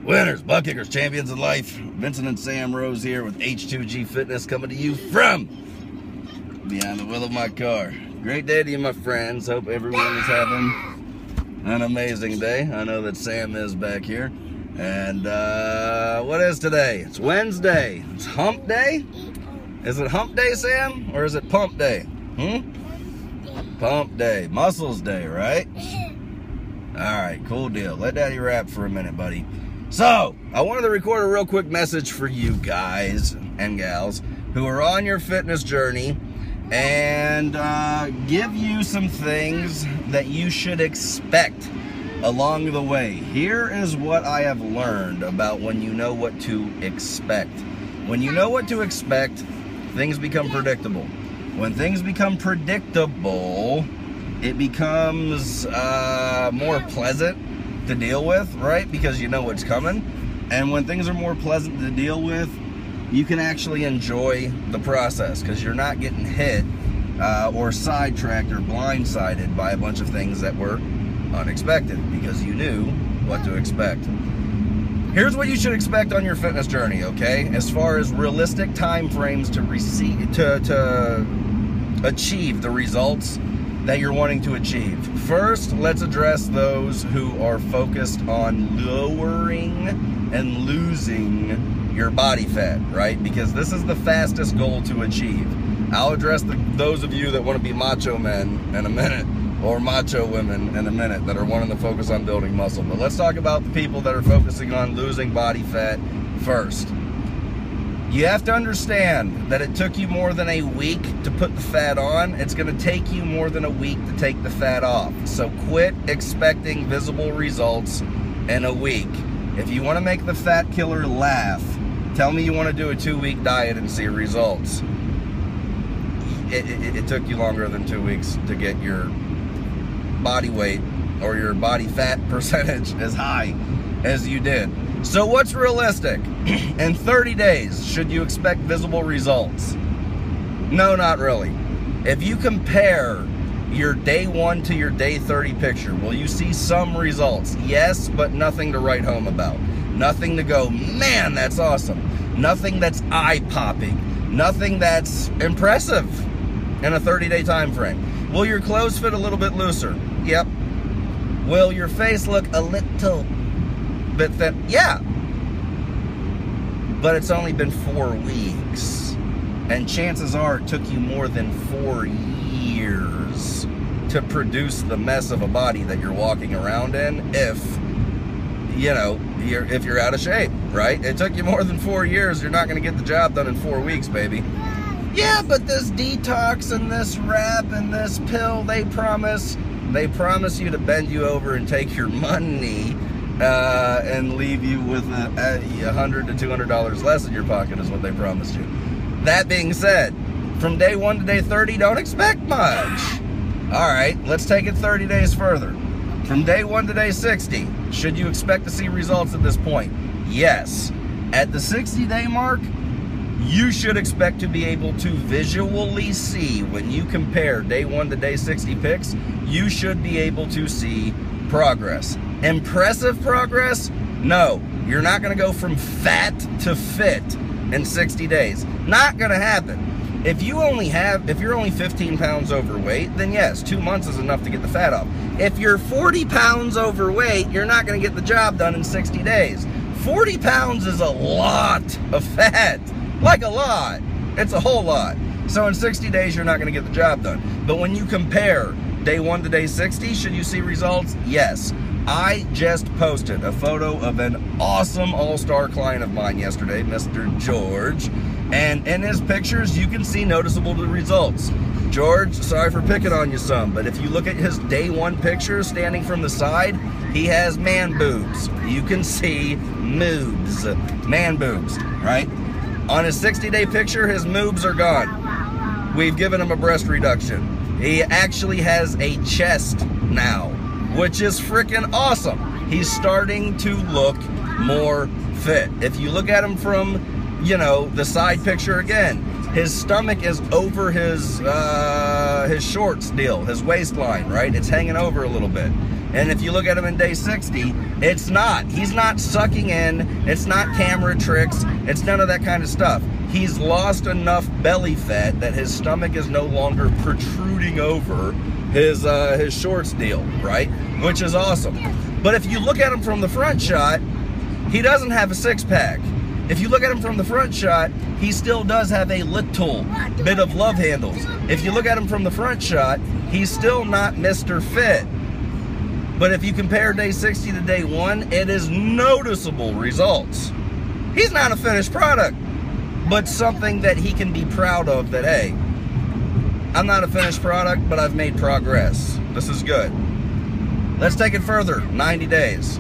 Winners, butt kickers, champions of life. Vincent and Sam Rose here with H2G Fitness, coming to you from behind the wheel of my car. Great day to you, my friends. Hope everyone is having an amazing day. I know that Sam is back here. And what is today? It's Wednesday. It's hump day? Is it hump day, Sam? Or is it pump day? Pump day. Muscles day, right? Alright, cool deal. Let Daddy rap for a minute, buddy. So, I wanted to record a real quick message for you guys and gals who are on your fitness journey and give you some things that you should expect along the way. Here is what I have learned about when you know what to expect. When you know what to expect, things become predictable. When things become predictable, it becomes more pleasant to deal with, right? Because you know what's coming. And when things are more pleasant to deal with, you can actually enjoy the process because you're not getting hit or sidetracked or blindsided by a bunch of things that were unexpected because you knew what to expect. Here's what you should expect on your fitness journey, okay? As far as realistic time frames to achieve the results that you're wanting to achieve. First, let's address those who are focused on lowering and losing your body fat, right? Because this is the fastest goal to achieve. I'll address those of you that want to be macho men in a minute, or macho women in a minute, that are wanting to focus on building muscle. But let's talk about the people that are focusing on losing body fat first. You have to understand that it took you more than a week to put the fat on. It's going to take you more than a week to take the fat off. So quit expecting visible results in a week. If you want to make the fat killer laugh, tell me you want to do a 2-week diet and see results. It took you longer than 2 weeks to get your body weight or your body fat percentage as high as you did. So what's realistic? In 30 days, should you expect visible results? No, not really. If you compare your day 1 to your day 30 picture, will you see some results? Yes, but nothing to write home about. Nothing to go, man, that's awesome. Nothing that's eye-popping. Nothing that's impressive in a 30-day time frame. Will your clothes fit a little bit looser? Yep. Will your face look a little bit thin? Yeah. But it's only been 4 weeks. And chances are it took you more than 4 years to produce the mess of a body that you're walking around in if you're out of shape, right? It took you more than 4 years. You're not going to get the job done in 4 weeks, baby. Yeah, but this detox and this wrap and this pill, they promise you to bend you over and take your money and leave you with $100 to $200 less in your pocket is what they promised you. That being said, from day 1 to day 30, don't expect much. All right, let's take it 30 days further. From day 1 to day 60, should you expect to see results at this point? Yes. At the 60-day mark, you should expect to be able to visually see, when you compare day 1 to day 60 pics, you should be able to see progress. Impressive progress? No. You're not going to go from fat to fit in 60 days. Not going to happen. If you're only 15 pounds overweight, then yes, 2 months is enough to get the fat off. If you're 40 pounds overweight, you're not going to get the job done in 60 days. 40 pounds is a lot of fat. Like a lot. It's a whole lot. So in 60 days, you're not going to get the job done. But when you compare day 1 to day 60, should you see results? Yes. I just posted a photo of an awesome all-star client of mine yesterday, Mr. George. And in his pictures, you can see noticeable results. George, sorry for picking on you some, but if you look at his day 1 picture standing from the side, he has man boobs. You can see moobs. Man boobs, right? On his 60-day picture, his moobs are gone. We've given him a breast reduction. He actually has a chest now, which is freaking awesome. He's starting to look more fit. If you look at him from, the side picture again, his stomach is over his shorts deal, his waistline, right? It's hanging over a little bit. And if you look at him in day 60, it's not. He's not sucking in. It's not camera tricks. It's none of that kind of stuff. He's lost enough belly fat that his stomach is no longer protruding over his shorts deal, right? Which is awesome. But if you look at him from the front shot, he doesn't have a six-pack. If you look at him from the front shot, he still does have a little bit of love handles. If you look at him from the front shot, he's still not Mr. Fit. But if you compare day 60 to day 1, it is noticeable results. He's not a finished product, but something that he can be proud of that, hey, I'm not a finished product, but I've made progress. This is good. Let's take it further, 90 days.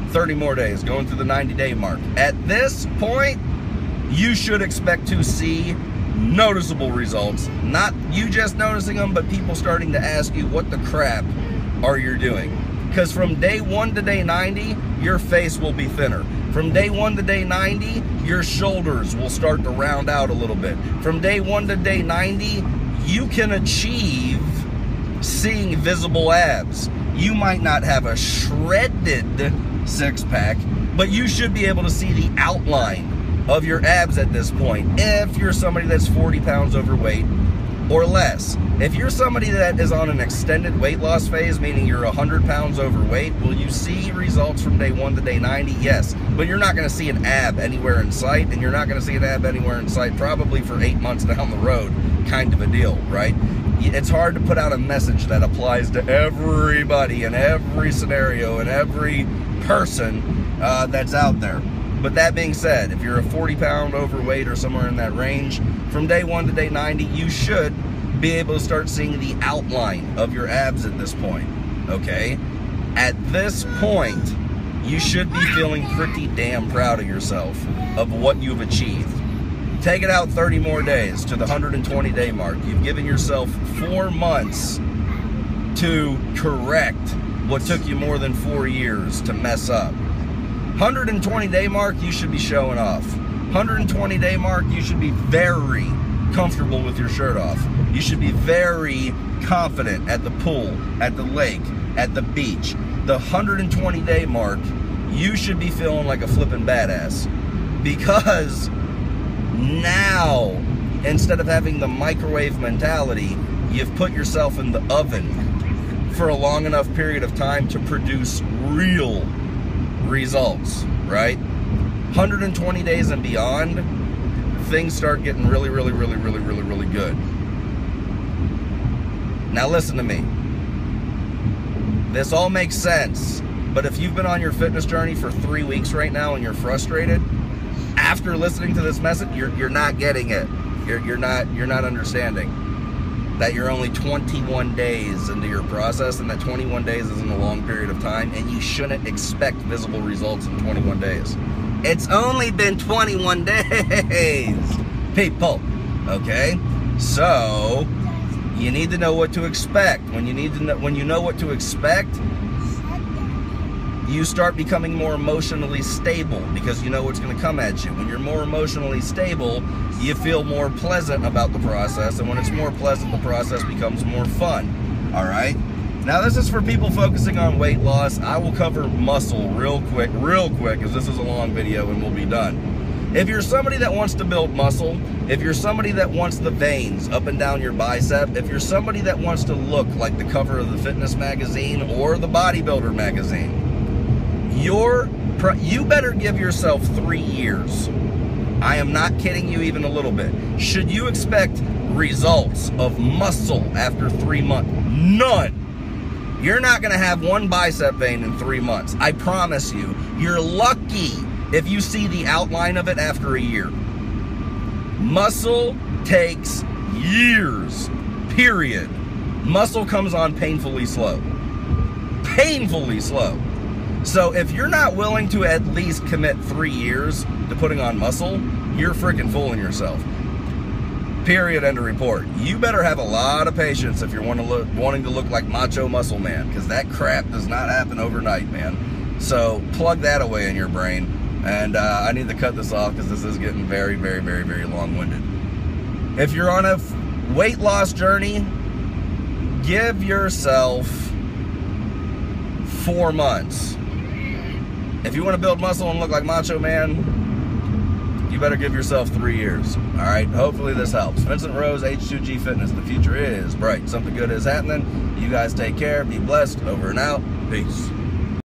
30 more days, going through the 90-day mark. At this point, you should expect to see noticeable results. Not you just noticing them, but people starting to ask you, what the crap are you doing? Because from day 1 to day 90, your face will be thinner. From day 1 to day 90, your shoulders will start to round out a little bit. From day 1 to day 90, you can achieve seeing visible abs. You might not have a shredded six-pack, but you should be able to see the outline of your abs at this point if you're somebody that's 40 pounds overweight or less. If you're somebody that is on an extended weight loss phase, meaning you're 100 pounds overweight, will you see results from day 1 to day 90? Yes, but you're not going to see an ab anywhere in sight, and you're not going to see an ab anywhere in sight probably for 8 months down the road, kind of a deal, right? It's hard to put out a message that applies to everybody in every scenario and every person that's out there. But that being said, if you're a 40-pound overweight or somewhere in that range, from day 1 to day 90, you should be able to start seeing the outline of your abs at this point, okay? At this point, you should be feeling pretty damn proud of yourself of what you've achieved. Take it out 30 more days to the 120-day mark. You've given yourself 4 months to correct what took you more than 4 years to mess up. 120-day mark, you should be showing off. 120-day mark, you should be very comfortable with your shirt off. You should be very confident at the pool, at the lake, at the beach. The 120-day mark, you should be feeling like a flippin' badass. Because now, instead of having the microwave mentality, you've put yourself in the oven for a long enough period of time to produce real results, right? 120 days and beyond, things start getting really good. Now listen to me. This all makes sense, but if you've been on your fitness journey for 3 weeks right now and you're frustrated, after listening to this message, you're not getting it. You're not understanding that you're only 21 days into your process, and that 21 days isn't a long period of time, and you shouldn't expect visible results in 21 days. It's only been 21 days, people, okay? So, you need to know what to expect. When you know what to expect, you start becoming more emotionally stable because you know what's going to come at you. When you're more emotionally stable, you feel more pleasant about the process, and when it's more pleasant, the process becomes more fun. All right? Now, this is for people focusing on weight loss. I will cover muscle real quick, because this is a long video and we'll be done. If you're somebody that wants to build muscle, if you're somebody that wants the veins up and down your bicep, if you're somebody that wants to look like the cover of the fitness magazine or the bodybuilder magazine, you better give yourself 3 years. I am not kidding you even a little bit. Should you expect results of muscle after 3 months? None. You're not going to have one bicep vein in 3 months. I promise you. You're lucky if you see the outline of it after a year. Muscle takes years, period. Muscle comes on painfully slow. Painfully slow. So if you're not willing to at least commit 3 years to putting on muscle, you're freaking fooling yourself. Period, end of report. You better have a lot of patience if you're wanting to look like Macho Muscle Man, because that crap does not happen overnight, man. So plug that away in your brain. And I need to cut this off because this is getting very long-winded. If you're on a weight loss journey, give yourself 4 months. If you want to build muscle and look like Macho Man, you better give yourself 3 years. All right, hopefully this helps. Vincent Rose, H2G Fitness. The future is bright. Something good is happening. You guys take care. Be blessed. Over and out. Peace.